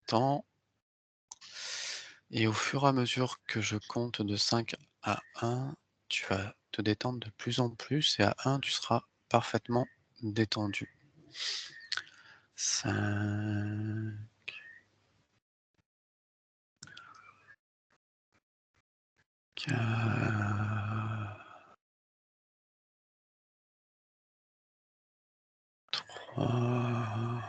temps et au fur et à mesure que je compte de 5 à 1, tu vas te détendre de plus en plus et à 1, tu seras parfaitement détendu. 5, 4, 3,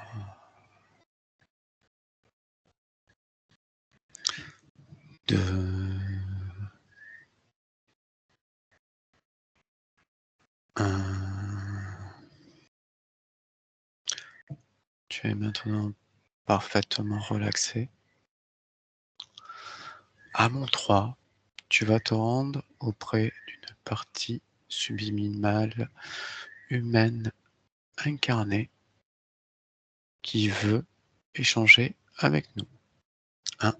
2, 1. Tu es maintenant parfaitement relaxé. À mon 3, tu vas te rendre auprès d'une partie subliminale humaine incarnée qui veut échanger avec nous. 1,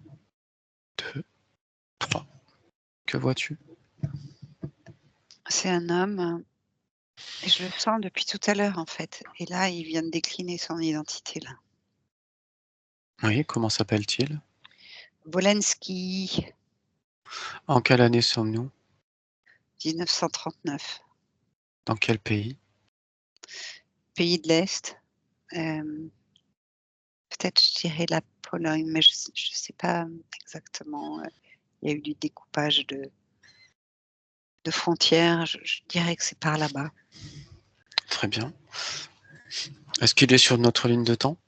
2, 3. Que vois-tu? C'est un homme, et je le sens depuis tout à l'heure, en fait, et là, il vient de décliner son identité, là. Oui, comment s'appelle-t-il? Wolanski, En quelle année sommes-nous? 1939, Dans quel pays? pays de l'Est, hem, peut-être je dirais la Pologne, mais je sais pas, exactement, il y a eu du découpage de frontières, je dirais que c'est par là-bas. Très bien. Est-ce qu'il est sur notre ligne de temps?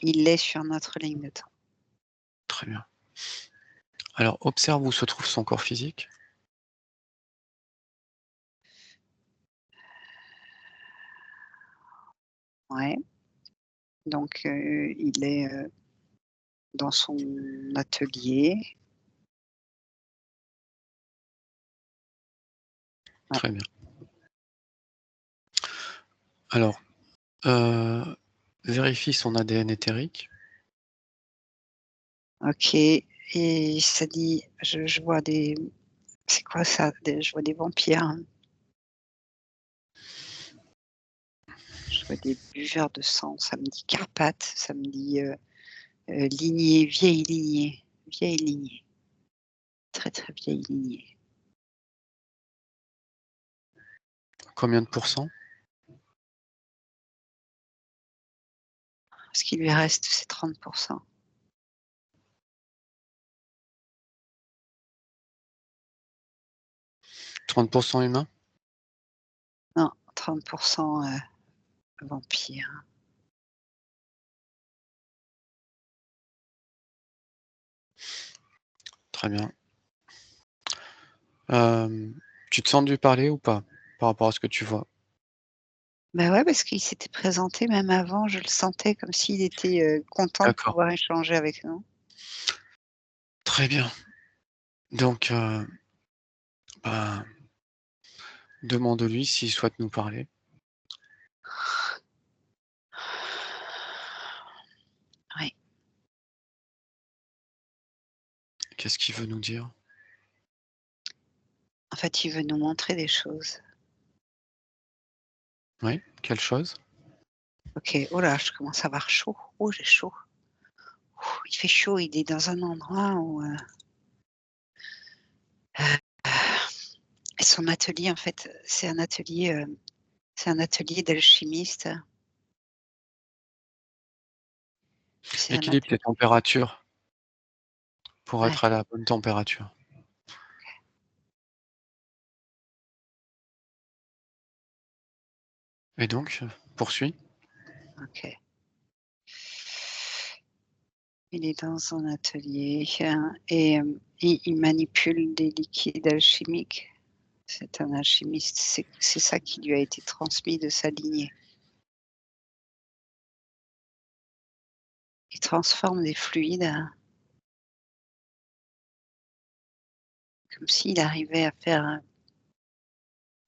Il est sur notre ligne de temps. Très bien. Alors observe où se trouve son corps physique. Ouais, donc il est, dans son atelier. Ouais, Très bien. Alors, heu, vérifie son ADN éthérique. OK, et ça dit je vois des c'est quoi ça? Je vois des vampires, hein. Je vois des buveurs de sang, ça me dit Carpates, ça me dit, lignée, vieille lignée, vieille lignée, très, très vieille lignée. Combien de pourcents? Ce qui lui reste, c'est 30. 30 humain? Non, 30, vampire. Très bien. Tu te sens dû parler ou pas? Par rapport à ce que tu vois? Bah, ouais, parce qu'il s'était présenté même avant, je le sentais comme s'il était, content de D'accord, pouvoir échanger avec nous. très bien. Donc, bah, demande-lui s'il souhaite nous parler. Oui, Qu'est-ce qu'il veut nous dire? en fait, il veut nous montrer des choses. Oui, quelle chose? OK, oh là, je commence à avoir chaud. Oh, j'ai chaud. Ouh, il fait chaud, il est dans un endroit où, et son atelier, en fait, c'est un atelier d'alchimiste. C'est un Équilibre tes atelier. températures pour Ouais, être à la bonne température. Et donc, poursuis. OK. Il est dans un atelier, et il manipule des liquides alchimiques. C'est un alchimiste, c'est ça qui lui a été transmis de sa lignée. Il transforme des fluides, comme s'il arrivait à faire,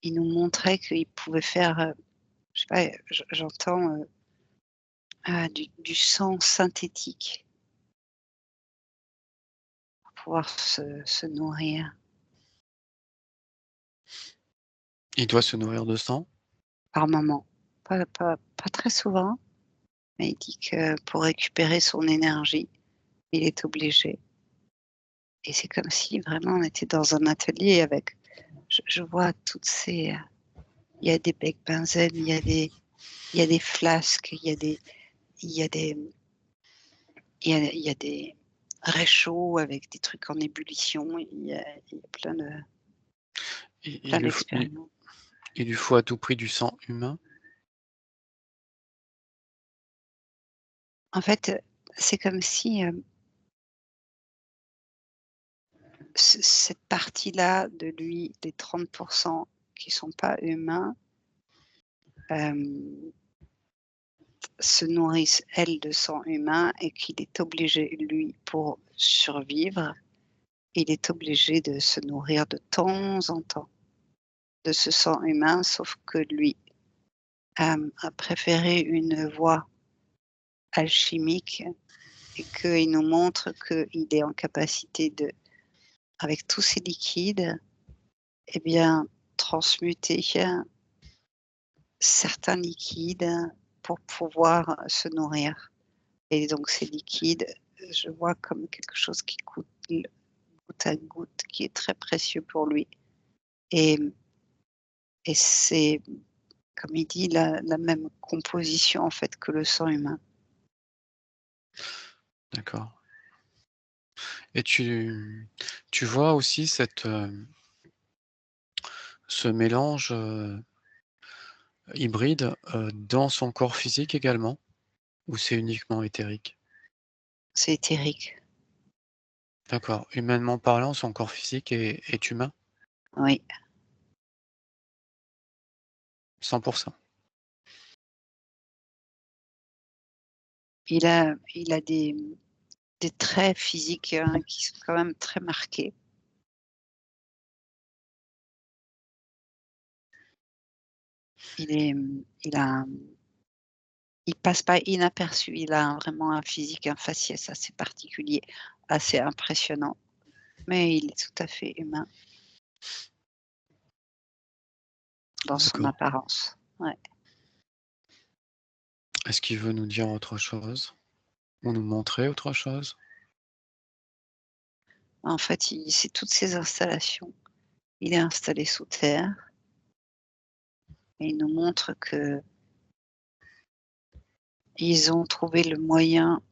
il nous montrait qu'il pouvait faire, je sais pas, j'entends, du sang synthétique pour pouvoir se nourrir Il doit se nourrir de sang? par moment. Pas très souvent, mais il dit que pour récupérer son énergie, il est obligé et c'est comme si vraiment on était dans un atelier avec je vois toutes ces, il y a des becs benzène, il y a des flasques, il y a des il y a des réchauds avec des trucs en ébullition, il y a Il plein il lui faut il d'expériences. il lui faut à tout prix du sang humain? En fait, c'est comme si, cette partie-là de lui, les 30 qui sont pas humains, hem, se nourrissent, elles, de sang humain et qu'il est obligé, lui, pour survivre, il est obligé de se nourrir de temps en temps de ce sang humain, sauf que lui, a préféré une voie alchimique et qu'il nous montre qu'il est en capacité de, avec tous ces liquides, et bien, transmuter certains liquides pour pouvoir se nourrir et donc ces liquides, je vois comme quelque chose qui coule goutte à goutte, qui est très précieux pour lui et et c'est, comme il dit, la même composition, en fait, que le sang humain. D'accord, et tu vois aussi ce mélange, hybride, dans son corps physique également? Ou c'est uniquement éthérique? C'est éthérique, D'accord, humainement parlant, son corps physique est humain? oui. 100%. Il a des traits physiques, qui sont quand même très marqués. Il a un il passe pas inaperçu. Il a vraiment un physique, un faciès assez particulier, assez impressionnant, mais il est tout à fait humain dans son D'accord. apparence. Ouais. Est-ce qu'il veut nous dire autre chose? Ou nous montrer autre chose? En fait, il c'est toutes ces installations. Il est installé sous terre et il nous montre qu'ils ont trouvé le moyen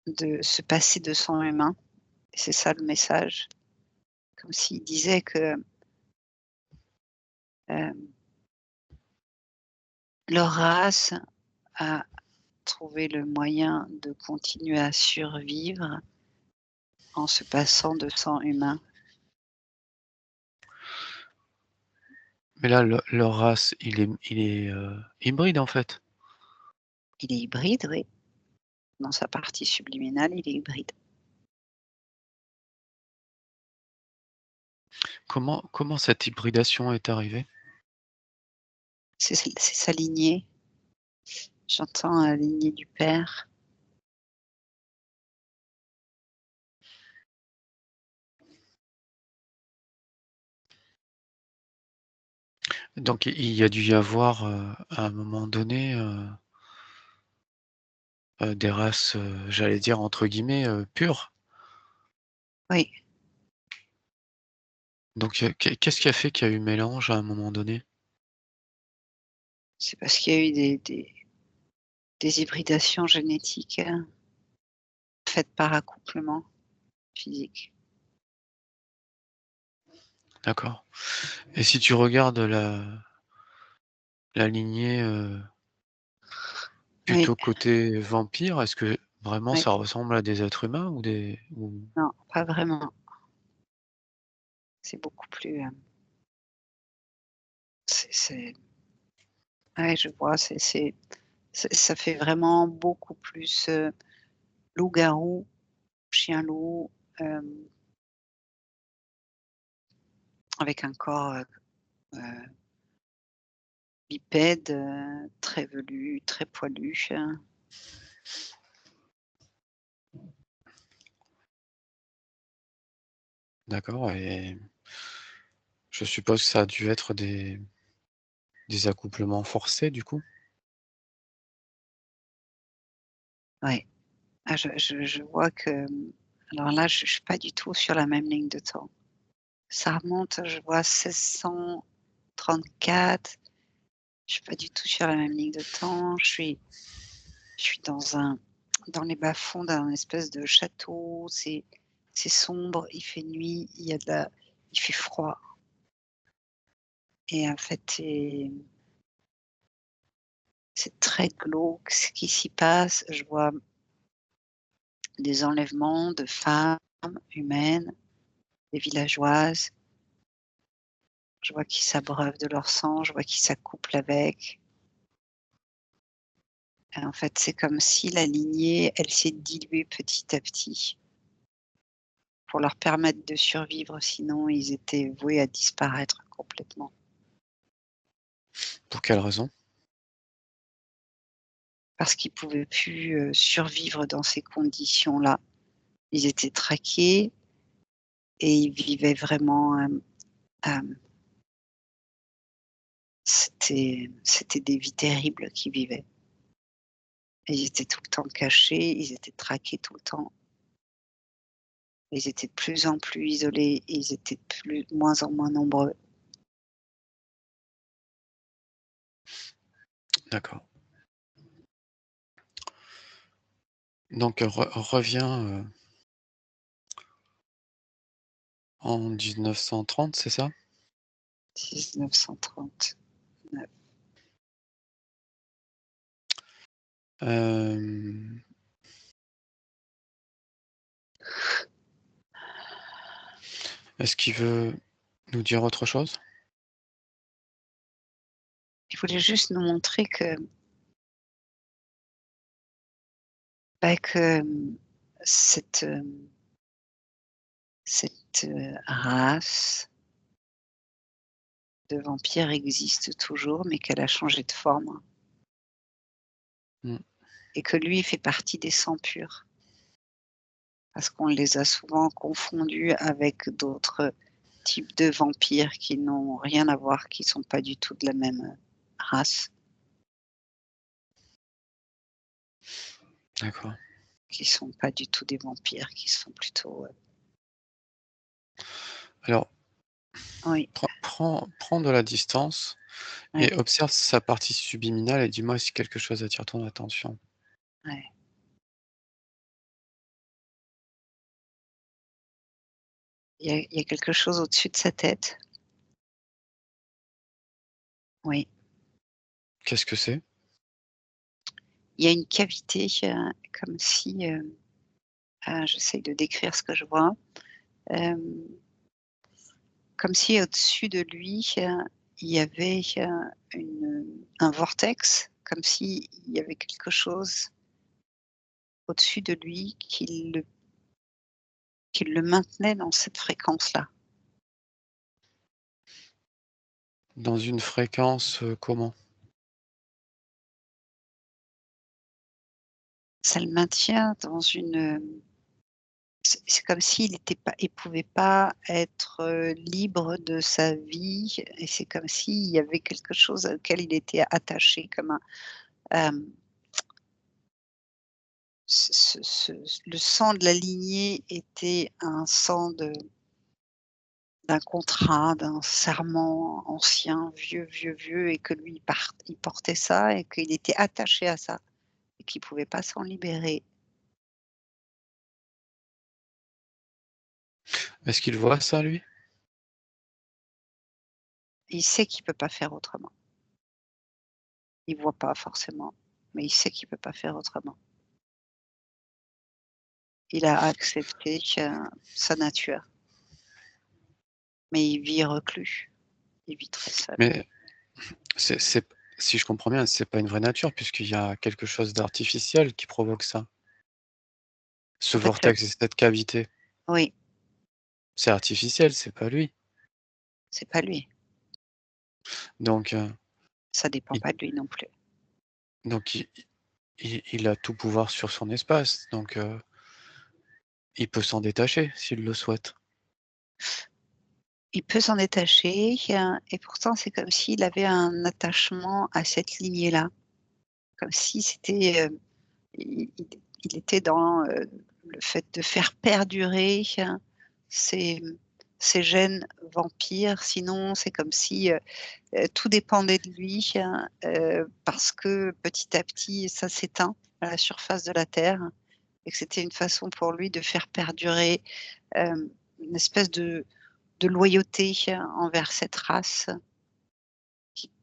de se passer de sang humain. C'est ça le message. Comme s'il disait que, hem, leur race a trouvé le moyen de continuer à survivre en se passant de sang humain. Mais là, leur race, il est hybride, en fait? Il est hybride, oui, dans sa partie subliminale, il est hybride. Comment cette hybridation est arrivée? C'est sa lignée. J'entends la lignée du père. Donc il y a dû y avoir, à un moment donné, des races, j'allais dire entre guillemets, «pures». Oui, Donc qu'est-ce qui a fait qu'il y a eu mélange à un moment donné? c'est parce qu'il y a eu des hybridations génétiques, faites par accouplement physique. D'accord, et si tu regardes la lignée, Oui, plutôt côté vampire, est-ce que vraiment oui, ça ressemble à des êtres humains ou non, pas vraiment. C'est beaucoup plus, c'est ouais, je vois, ça fait vraiment beaucoup plus, loup-garou, chien-loup, hem, avec un corps, heu, bipède, très velu, très poilu, d'accord, et je suppose que ça a dû être des accouplements forcés du coup? Ouais. Ah je vois que, alors là, je suis pas du tout sur la même ligne de temps. Ça remonte, je vois 1634. Je suis pas du tout sur la même ligne de temps. Je suis dans les bas-fonds d'un espèce de château. C'est sombre, il fait nuit, il fait froid et en fait, c'est très glauque ce qui s'y passe. Je vois des enlèvements de femmes humaines, des villageoises. Je vois qu'ils s'abreuvent de leur sang, je vois qu'ils s'accouplent avec. Et en fait, c'est comme si la lignée, elle s'est diluée petit à petit pour leur permettre de survivre, sinon ils étaient voués à disparaître complètement. Pour quelle raison? Parce qu'ils pouvaient plus, survivre dans ces conditions-là. Ils étaient traqués et ils vivaient vraiment, hem, c'était des vies terribles qu'ils vivaient. Ils étaient tout le temps cachés, ils étaient traqués tout le temps. Ils étaient de plus en plus isolés et ils étaient de moins en moins nombreux. D'accord. Donc reviens, en 1930, c'est ça? 1939. Hem, Est-ce qu'il veut nous dire autre chose? Il voulait juste nous montrer que, bah, que, cette, race de vampires existe toujours, mais qu'elle a changé de forme Mmh, et que lui fait partie des sangs purs. Parce qu'on les a souvent confondus avec d'autres types de vampires qui n'ont rien à voir, qui sont pas du tout de la même, race, d'accord. qui sont pas du tout des vampires, qui sont plutôt, Alors oui, prends de la distance ouais, et observe sa partie subliminale et dis-moi si quelque chose attire ton attention. ouais. Il y a quelque chose au-dessus de sa tête. Oui, Qu'est-ce que c'est? il y a une cavité, comme si, j'essaye de décrire ce que je vois, hem, comme si au-dessus de lui, il y avait, un vortex, comme s'il y avait quelque chose au-dessus de lui qui le maintenait dans cette fréquence-là. Dans une fréquence, comment? Ça le maintient dans c'est comme il pouvait pas être, libre de sa vie et c'est comme s'il y avait quelque chose auquel il était attaché comme un, hem, le sang de la lignée était un sang d'un contrat, d'un serment ancien, vieux, vieux, vieux et que lui il portait ça et qu'il était attaché à ça et qu'il pouvait pas s'en libérer. Est-ce qu'il voit ça lui? Il sait qu'il peut pas faire autrement. Il voit pas forcément, mais il sait qu'il peut pas faire autrement. Il a accepté, sa nature, mais il vit reclus, il vit très seul. Mais c'est si je comprends bien, c'est pas une vraie nature puisqu'il y a quelque chose d'artificiel qui provoque ça. Ce En fait, vortex et cette cavité, oui, c'est artificiel, c'est pas lui. c'est pas lui, Donc ça dépend il pas de lui non plus. donc il a tout pouvoir sur son espace, donc il peut s'en détacher s'il le souhaite. Il peut s'en détacher, et pourtant c'est comme s'il avait un attachement à cette lignée-là, comme si c'était, il il était dans, le fait de faire perdurer ses ses gènes vampires. Sinon, c'est comme si, tout dépendait de lui, parce que petit à petit, ça s'éteint à la surface de la terre et que c'était une façon pour lui de faire perdurer, une espèce de loyauté envers cette race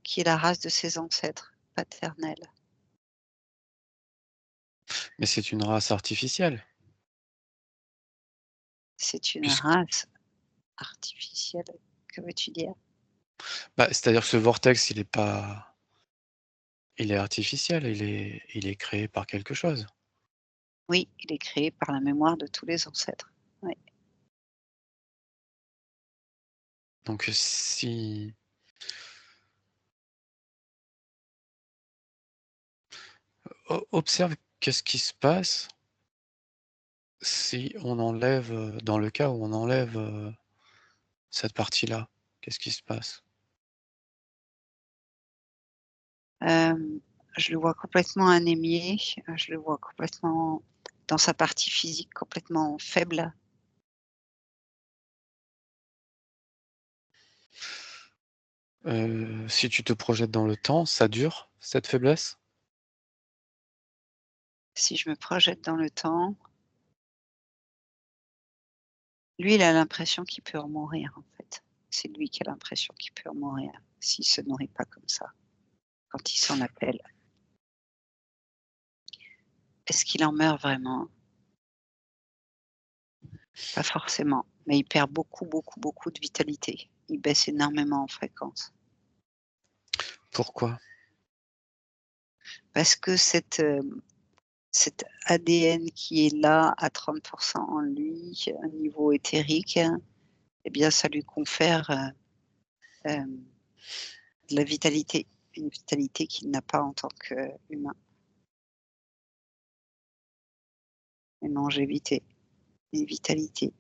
qui est la race de ses ancêtres paternels. Mais c'est une race artificielle, C'est une puisque race artificielle, que veux-tu dire? bah, c'est-à-dire que ce vortex, il est artificiel, il est créé par quelque chose. Oui, il est créé par la mémoire de tous les ancêtres. Oui. Donc si observe qu'est-ce qui se passe si on enlève, dans le cas où on enlève, cette partie-là, qu'est-ce qui se passe? Hem, je le vois complètement anémié, je le vois complètement dans sa partie physique complètement faible. Si tu te projettes dans le temps, ça dure, cette faiblesse? Si je me projette dans le temps, lui, il a l'impression qu'il peut en mourir, en fait. C'est lui qui a l'impression qu'il peut en mourir s'il se nourrit pas comme ça, quand il s'en appelle. Est-ce qu'il en meurt vraiment? Pas forcément, mais il perd beaucoup, beaucoup, beaucoup de vitalité. Il baisse énormément en fréquence Pourquoi? parce que cet ADN qui est là à 30 en lui, au niveau éthérique, eh bien, ça lui confère, hem, de la vitalité, une vitalité qu'il n'a pas en tant qu'humain, une longévité, une vitalité,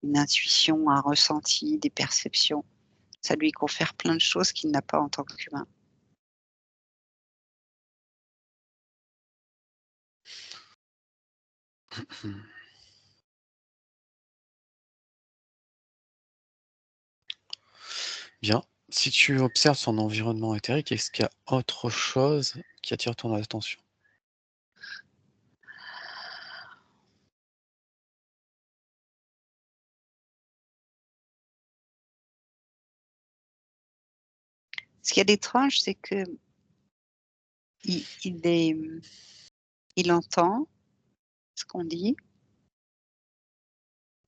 une intuition, un ressenti, des perceptions. Ça lui confère plein de choses qu'il n'a pas en tant qu'humain. Mmh. Bien. Si tu observes son environnement éthérique, est-ce qu'il y a autre chose qui attire ton attention? Ce qu'il y a d'étrange, c'est qu'il il est, il entend ce qu'on dit,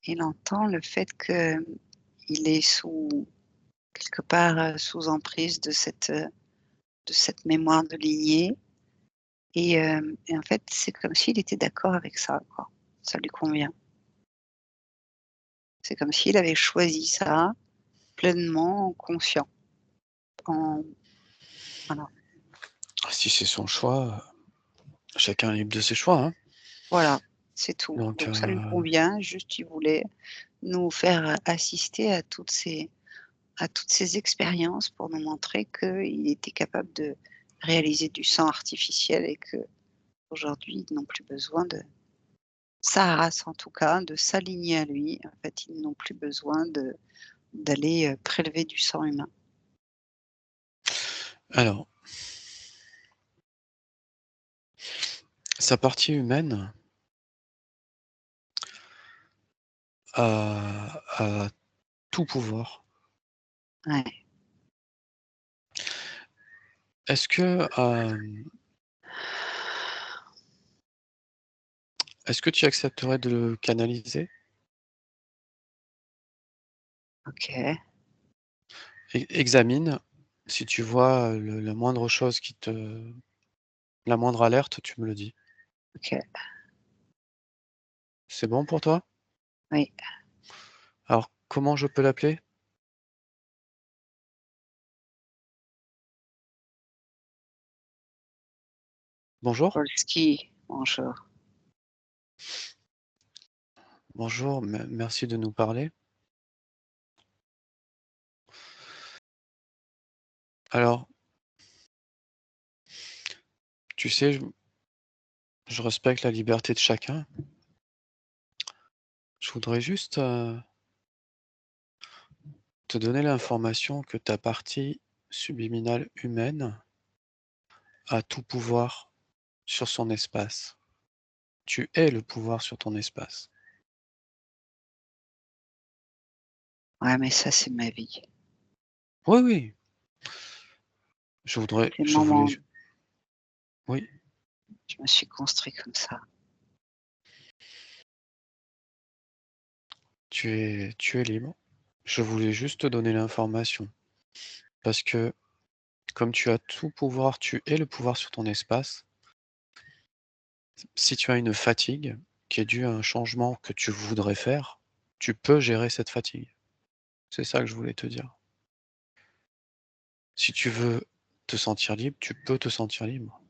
il entend le fait qu'il est sous quelque part, sous emprise de cette mémoire de lignée et en fait, c'est comme s'il était d'accord avec ça, quoi. Ça lui convient. C'est comme s'il avait choisi ça pleinement conscient, en voilà, Si c'est son choix, chacun est libre de ses choix, hein. voilà, c'est tout. Donc, Donc ça lui convient, juste il voulait nous faire assister à toutes ces expériences pour nous montrer qu'il était capable de réaliser du sang artificiel et qu'aujourd'hui, ils n'ont plus besoin de sa race en tout cas, de s'aligner à lui. En fait, ils n'ont plus besoin d'aller, prélever du sang humain. alors, sa partie humaine a tout pouvoir. Ouais. Est-ce que, est-ce que tu accepterais de le canaliser? OK, Examine, si tu vois, le la moindre chose qui te la moindre alerte, tu me le dis. OK, C'est bon pour toi? oui. Alors, comment je peux l'appeler? Bonjour? Polski, bonjour. Bonjour, merci de nous parler. Alors, tu sais, Je respecte la liberté de chacun. Je voudrais juste, te donner l'information que ta partie subliminale humaine a tout pouvoir sur son espace. Tu es le pouvoir sur ton espace. Ouais, mais ça, c'est ma vie. Oui, oui, C'est je voulais mon ju oui, Je me suis construit comme ça. tu es libre. Je voulais juste te donner l'information parce que comme tu as tout pouvoir, tu es le pouvoir sur ton espace. Si tu as une fatigue qui est due à un changement que tu voudrais faire, tu peux gérer cette fatigue. C'est ça que je voulais te dire. Si tu veux te sentir libre, tu peux te sentir libre.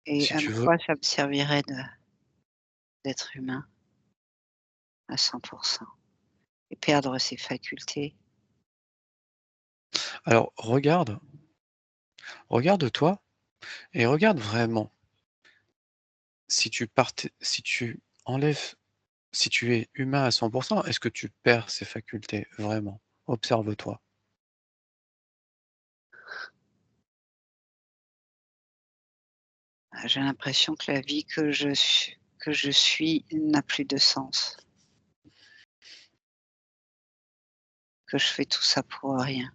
Et Si à tu veux quoi ça me servirait d'être humain à 100 et perdre ses facultés? alors regarde-toi et regarde vraiment si tu enlèves si tu es humain à 100, est-ce que tu perds ces facultés vraiment? Observe-toi. J'ai l'impression que la vie que je suis n'a plus de sens, que je fais tout ça pour rien.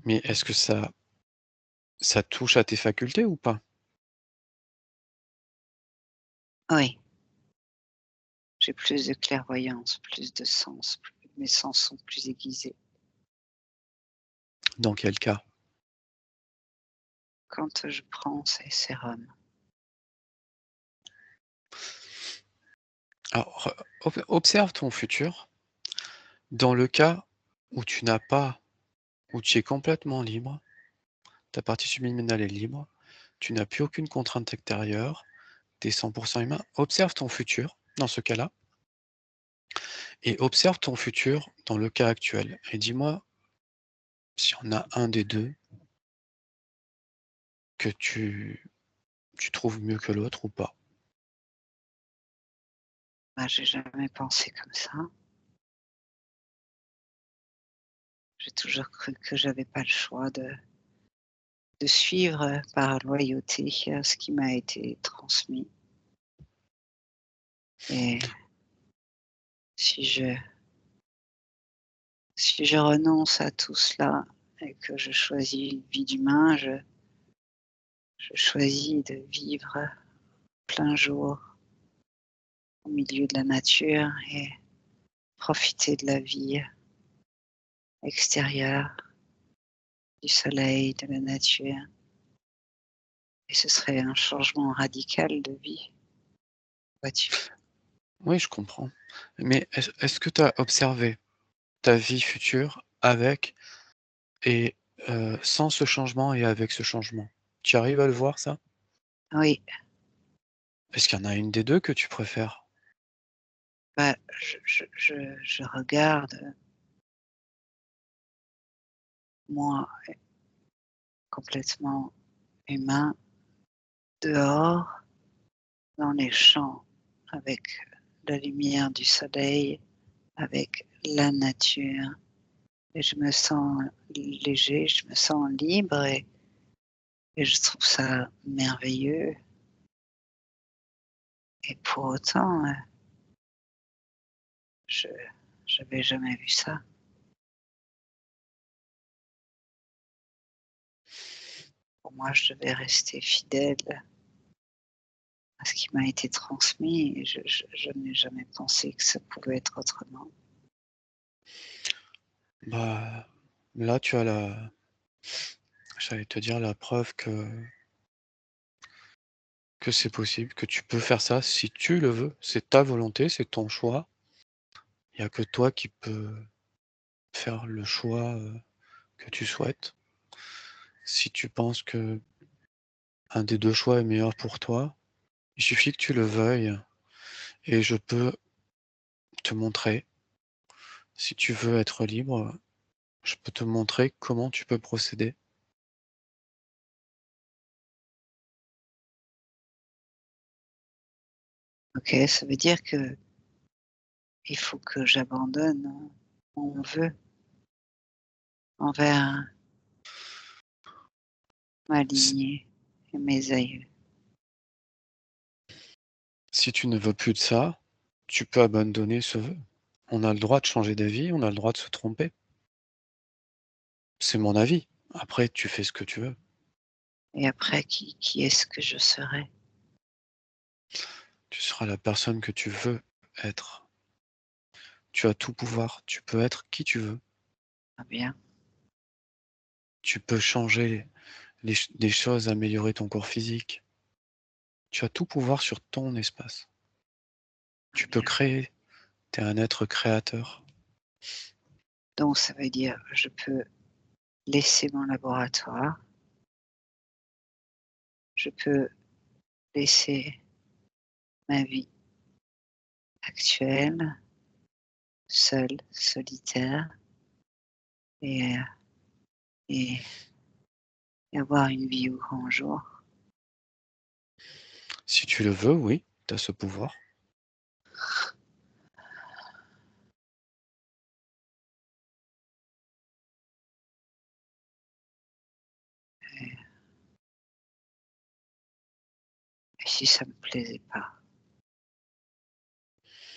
Mais est-ce que ça touche à tes facultés ou pas? Oui, j'ai plus de clairvoyance, plus de sens, mes sens sont plus aiguisés. Dans quel cas? Quand je prends ces sérums, Alors, observe ton futur. Dans le cas où tu n'as pas où tu es complètement libre, ta partie subliminale est libre, tu n'as plus aucune contrainte extérieure, tu es 100 humain, observe ton futur dans ce cas-là et observe ton futur dans le cas actuel et dis-moi si on a un des 2 que tu trouves mieux que l'autre ou pas? bah, j'ai jamais pensé comme ça. J'ai toujours cru que j'avais pas le choix de suivre, par loyauté, ce qui m'a été transmis et si je si je renonce à tout cela et que je choisis une vie d'humain, je choisis de vivre plein jour au milieu de la nature et profiter de la vie extérieure, du soleil, de la nature et ce serait un changement radical de vie, vois-tu? Oui, je comprends, mais est-ce que tu as observé ta vie future avec et sans ce changement et avec ce changement? Tu arrives à le voir ça? Oui, Est-ce qu'il y en a une des 2 que tu préfères? bah, je regarde, moi, complètement humain, dehors, dans les champs, avec la lumière du soleil, avec la nature et je me sens léger, je me sens libre et je trouve ça merveilleux et pour autant, je j'avais jamais vu ça. Pour moi, je devais rester fidèle à ce qui m'a été transmis et je n'ai jamais pensé que ça pouvait être autrement. Bah, là, tu as j'allais te dire la preuve que c'est possible, que tu peux faire ça si tu le veux. C'est ta volonté, c'est ton choix. Il y a que toi qui peux faire le choix, que tu souhaites. Si tu penses que un des 2 choix est meilleur pour toi, il suffit que tu le veuilles et je peux te montrer. Si tu veux être libre, je peux te montrer comment tu peux procéder. OK, ça veut dire que il faut que j'abandonne mon vœu envers ma Si lignée et mes aïeux. si tu ne veux plus de ça, tu peux abandonner ce vœu. On a le droit de changer d'avis, on a le droit de se tromper. C'est mon avis. Après, tu fais ce que tu veux. Et après qui est-ce que je serai? Tu seras la personne que tu veux être. Tu as tout pouvoir, tu peux être qui tu veux. Ah bien, Tu peux changer des choses, améliorer ton corps physique. Tu as tout pouvoir sur ton espace. ah Tu peux bien. créer, tu es un être créateur. Donc ça veut dire je peux laisser mon laboratoire, je peux laisser ma vie actuelle, seule, solitaire et et et avoir une vie au grand jour. Si tu le veux, oui, tu as ce pouvoir. Et si ça me plaisait pas,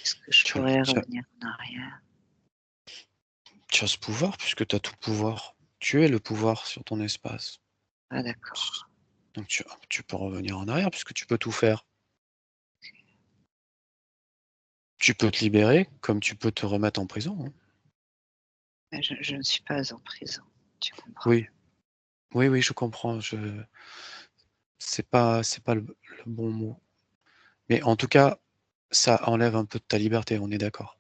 est-ce que je Tu as, pourrais tu as- revenir en arrière? tu as ce pouvoir puisque tu as tout pouvoir. Tu es le pouvoir sur ton espace. Ah d'accord. Donc tu peux revenir en arrière puisque tu peux tout faire. Tu peux te libérer comme tu peux te remettre en prison, hein. Mais je ne suis pas en prison, tu comprends? Oui, oui, oui, je comprends. C'est pas le bon mot. Mais en tout cas, ça enlève un peu de ta liberté, on est d'accord.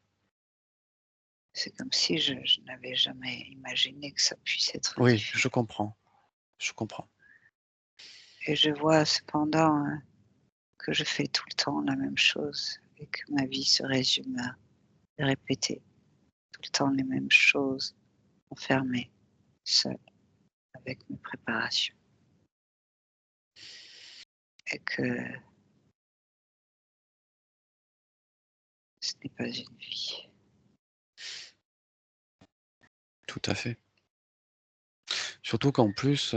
C'est comme si je n'avais jamais imaginé que ça puisse être Oui, différent je comprends, je comprends. et je vois cependant, que je fais tout le temps la même chose et que ma vie se résume à répéter tout le temps les mêmes choses, enfermée, seule, avec mes préparations et que ce n'est pas une vie. Tout à fait. Surtout qu'en plus,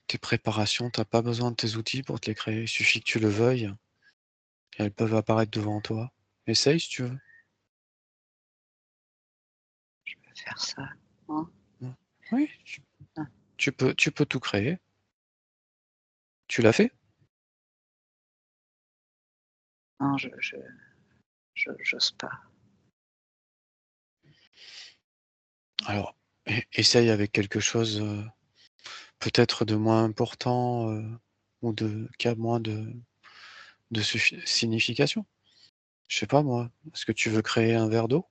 tes préparations, tu as pas besoin de tes outils pour te les créer. Il suffit que tu le veuilles et elles peuvent apparaître devant toi. Essaye si tu veux. Je peux faire ça, hein? Mmh. Oui, Non, tu peux tout créer. Tu l'as fait? non, j'ose pas. Alors, essaye avec quelque chose, peut-être de moins important, ou qui a moins de signification. Je sais pas moi, est-ce que tu veux créer un verre d'eau?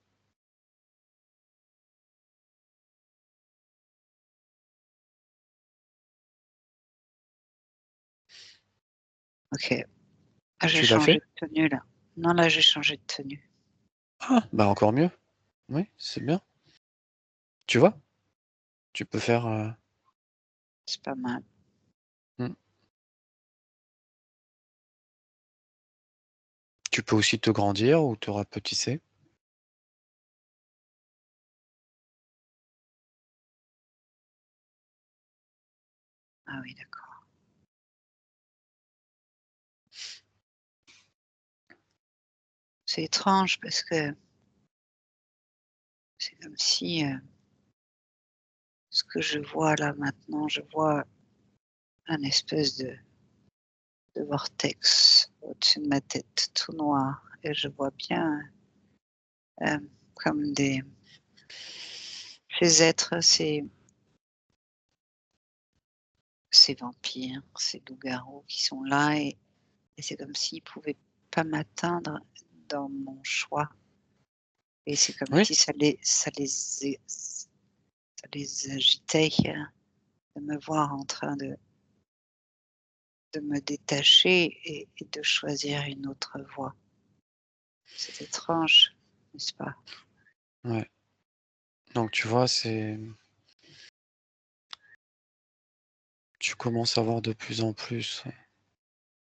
OK. Ah, j'ai Tu l'as changé fait? de tenue là. Non, là, j'ai changé de tenue. Ah, bah, encore mieux. Oui, c'est bien. Tu vois? Tu peux faire, C'est pas mal. mmh, tu peux aussi te grandir ou te rapetisser. Ah oui, d'accord. C'est étrange parce que c'est comme si, ce que je vois là maintenant, je vois un espèce de vortex au-dessus de ma tête, tout noir et je vois bien, comme ces êtres, ces vampires, ces loups-garous qui sont là et c'est comme s'ils pouvaient pas m'atteindre dans mon choix et c'est comme Oui, si ça les agitait, de me voir en train de me détacher et de choisir une autre voie. C'est étrange, n'est-ce pas? ouais. Donc tu vois, tu commences à voir de plus en plus.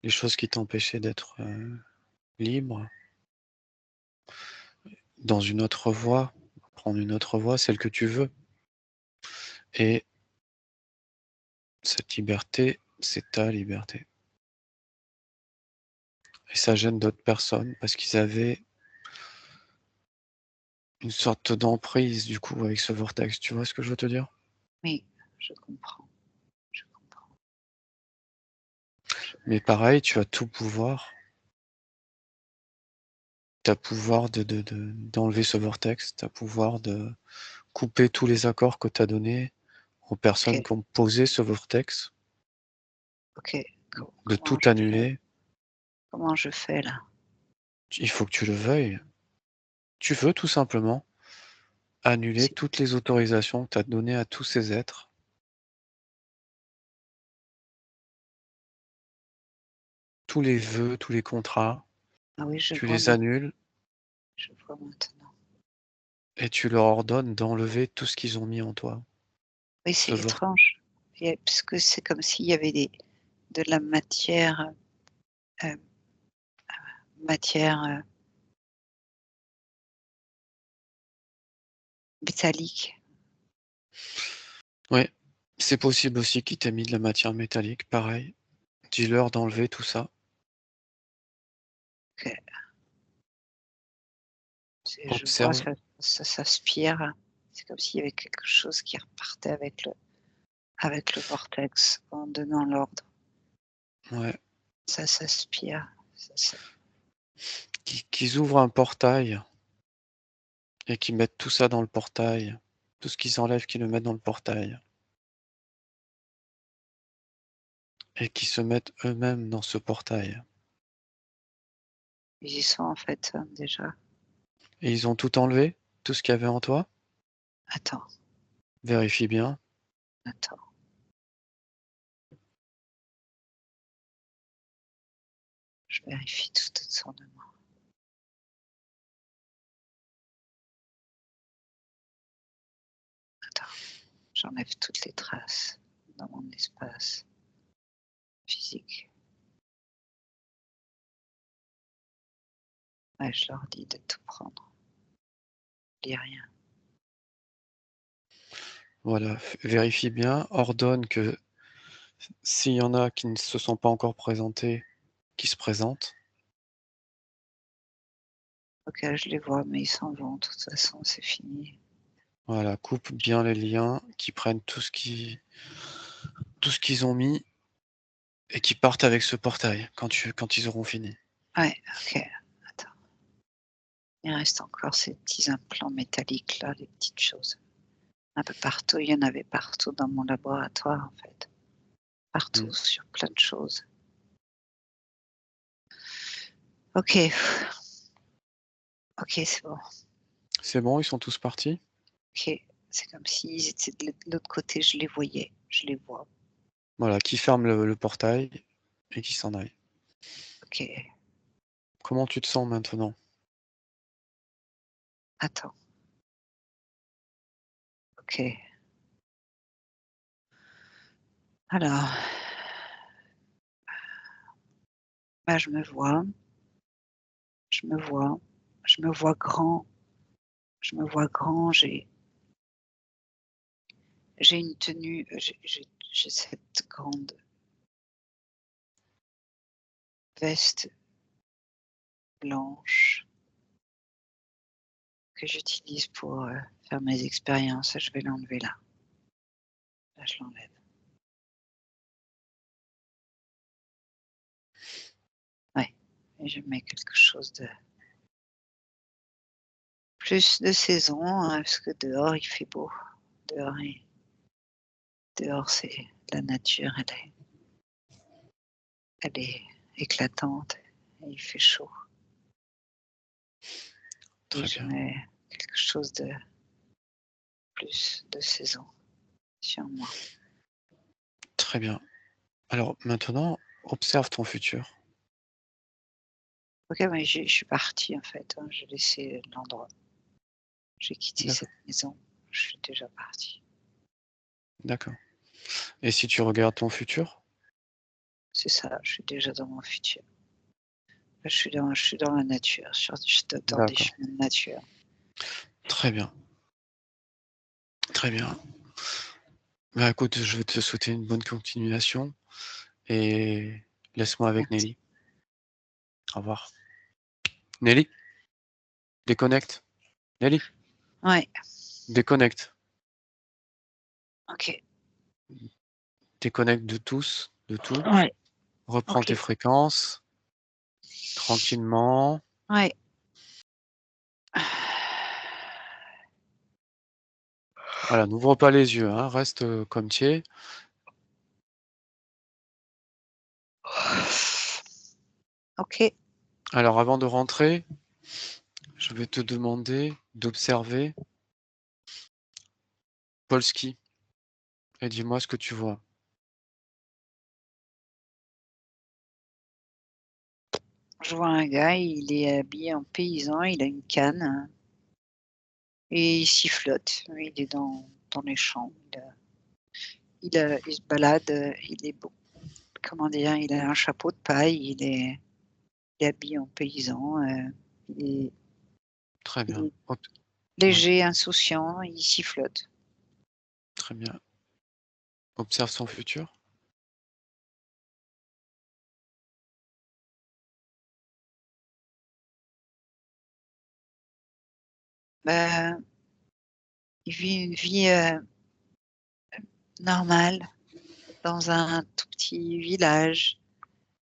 les choses qui t'empêchaient d'être libre, dans une autre voie, prendre une autre voie, celle que tu veux. Et cette liberté, c'est ta liberté. Et ça gêne d'autres personnes parce qu'ils avaient une sorte d'emprise du coup avec ce vortex, tu vois ce que je veux te dire? Oui, je comprends, je comprends. Je Mais pareil, tu as tout pouvoir. Tu as pouvoir d'enlever ce vortex, tu as pouvoir de couper tous les accords que tu as donnés aux personnes OK, qui ont posé ce vortex, OK. de Comment tout je fais? annuler. Comment je fais là? Il faut que tu le veuilles. Tu veux tout simplement annuler C'est toutes les autorisations que tu as données à tous ces êtres, tous les vœux, tous les contrats, ah oui, tu les annules je vois maintenant. et tu leur ordonnes d'enlever tout ce qu'ils ont mis en toi. Oui, c'est Ce vor étrange. Parce que c'est comme s'il y avait de la matière, heu, matière, métallique. Ouais, c'est possible aussi qu'ils t'aient mis de la matière métallique, pareil. Dis-leur d'enlever tout ça. Que je vois Observe, ça s'aspire. C'est comme s'il y avait quelque chose qui repartait avec le vortex en donnant l'ordre. ouais, Ça s'aspire. Ça qu'ils ouvrent un portail et qu'ils mettent tout ça dans le portail. Tout ce qu'ils enlèvent, qu'ils le mettent dans le portail et qu'ils se mettent eux-mêmes dans ce portail. ils y sont en fait, déjà. Et ils ont tout enlevé? Tout ce qu'il y avait en toi? Attends, Vérifie bien. attends, je vérifie tout autour de moi. Attends, j'enlève toutes les traces dans mon espace physique. Ouais, je leur dis de tout prendre. Je dis rien. Voilà, vérifie bien, ordonne que s'il y en a qui ne se sont pas encore présentés, qu'ils se présentent. OK, je les vois, mais ils s'en vont. De toute façon, c'est fini. Voilà, coupe bien les liens, qu'ils prennent tout ce qu'ils ont mis et qu'ils partent avec ce portail quand ils auront fini. Ouais, OK. Attends, il reste encore ces petits implants métalliques là, les petites choses. Un peu partout, il y en avait partout dans mon laboratoire en fait. Mmh. Partout, sur plein de choses. OK, OK, c'est bon. C'est bon, ils sont tous partis? OK, c'est comme s'ils étaient de l'autre côté, je les voyais, je les vois. Voilà, qui ferme le portail et qui s'en aille. OK, Comment tu te sens maintenant? attends, OK. Alors, bah, je me vois, je me vois grand, je me vois grand, j'ai une tenue, j'ai cette grande veste blanche que j'utilise pour, faire mes expériences. Je vais l'enlever là. Là, je l'enlève. Ouais, et je mets quelque chose de plus de saison, parce que dehors il fait beau. Dehors il dehors c'est la nature, elle est éclatante et il fait chaud et Très je bien, mets quelque chose de plus de saison sur moi. très bien. Alors maintenant, observe ton futur. OK, mais je suis partie en fait, j'ai laissé l'endroit. J'ai quitté D'accord, cette maison, je suis déjà partie. d'accord. Et si tu regardes ton futur? c'est ça, je suis déjà dans mon futur. Là, je suis dans la nature, dans des D'accord. chemins de nature. Très bien, très bien. Bah, écoute, je vais te souhaiter une bonne continuation et laisse-moi avec Merci. Nelly. Au revoir. Nelly, déconnecte. Nelly, Ouais, déconnecte. OK. Déconnecte de tous, de tout. Ouais, Reprends tes OK. fréquences tranquillement. Ouais. Voilà, n'ouvre pas les yeux, hein, reste, comme tu es. OK. Alors avant de rentrer, je vais te demander d'observer Polski et dis-moi ce que tu vois. Je vois un gars, il est habillé en paysan, il a une canne et il sifflote. Il est dans les champs. Il se balade, il est beau comment dire? Il a un chapeau de paille, il est habillé en paysan, il est Très il bien. est Ob Ouais, léger, insouciant, il sifflote. très bien. Observe son futur. Bah, il vit une vie, normale dans un tout petit village.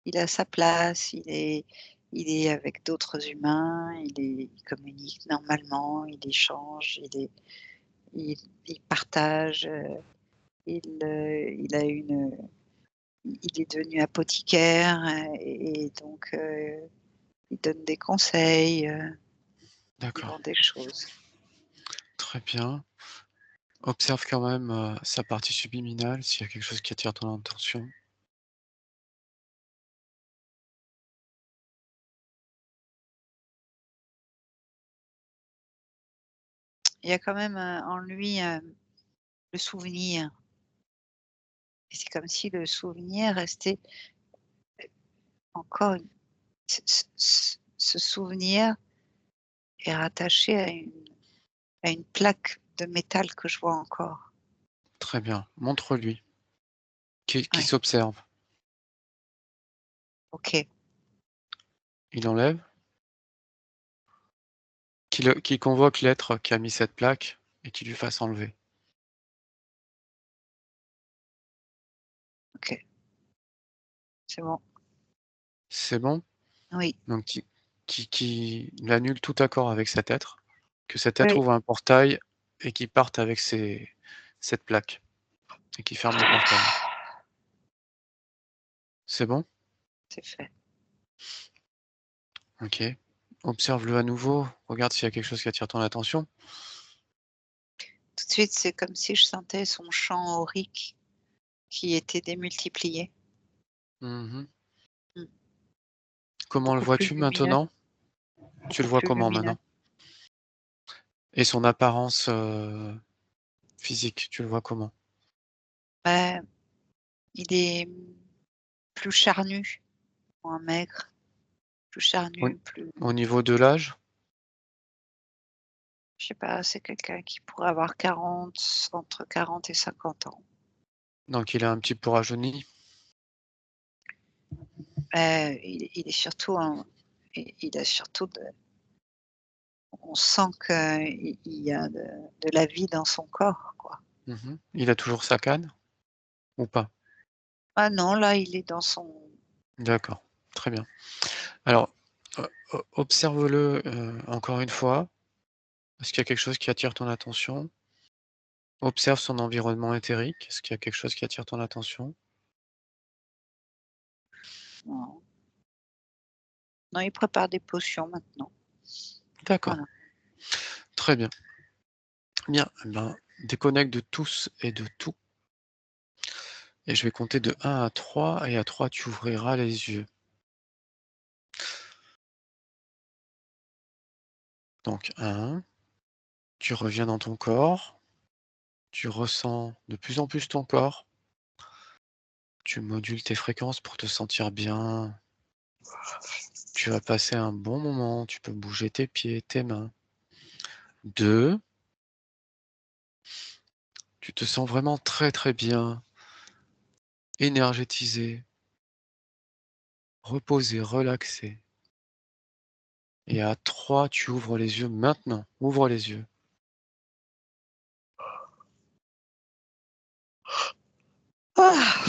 Il a sa place, il est avec d'autres humains, il communique normalement, il échange, il il partage, il a il est devenu apothicaire, et donc il donne des conseils, il D'accord, vend des choses. très bien. Observe quand même, sa partie subliminale, s'il y a quelque chose qui attire ton attention. Il y a quand même, en lui, le souvenir, et c'est comme si le souvenir restait encore une ce souvenir est rattaché à une plaque de métal que je vois encore. Très bien, montre-lui, qui Ouais, s'observe. OK. Il enlève, qu'il convoque l'être qui a mis cette plaque et qu'il lui fasse enlever. OK, c'est bon. C'est bon? Oui, Donc qui annule tout accord avec cet être, que cet être oui, ouvre un portail et qu'il parte avec cette plaque et qu'il ferme le portail. C'est bon? c'est fait. OK. Observe-le à nouveau, regarde s'il y a quelque chose qui attire ton attention. Tout de suite, c'est comme si je sentais son champ aurique qui était démultiplié. Mmh. Mmh. Comment le Beaucoup plus vois-tu lumineux, maintenant? Tu beaucoup le vois plus comment lumineux. maintenant? Et son apparence, physique, tu le vois comment? Bah, il est, plus charnu, moins maigre, plus Au charnu, plus au niveau de l'âge? je sais pas, c'est quelqu'un qui pourrait avoir 40, entre 40 et 50 ans. Donc il est un petit peu rajeuni? Il est surtout il a surtout on sent qu'il y a de la vie dans son corps, quoi. Mmh. Il a toujours sa canne ou pas? Ah non, là, il est dans son D'accord, très bien. Alors, observe-le, encore une fois. Est-ce qu'il y a quelque chose qui attire ton attention? Observe son environnement éthérique. Est-ce qu'il y a quelque chose qui attire ton attention? non, non, il prépare des potions maintenant. D'accord, Voilà. très bien. Bien, eh ben, déconnecte de tous et de tout et je vais compter de 1 à 3 et à 3 tu ouvriras les yeux. Donc 1, tu reviens dans ton corps, tu ressens de plus en plus ton corps, Tu modules tes fréquences pour te sentir bien. Tu vas passer un bon moment, tu peux bouger tes pieds, tes mains. 2, tu te sens vraiment très, très bien, énergétisé, reposé, relaxé. Et à 3, tu ouvres les yeux maintenant. Ouvre les yeux. Ah!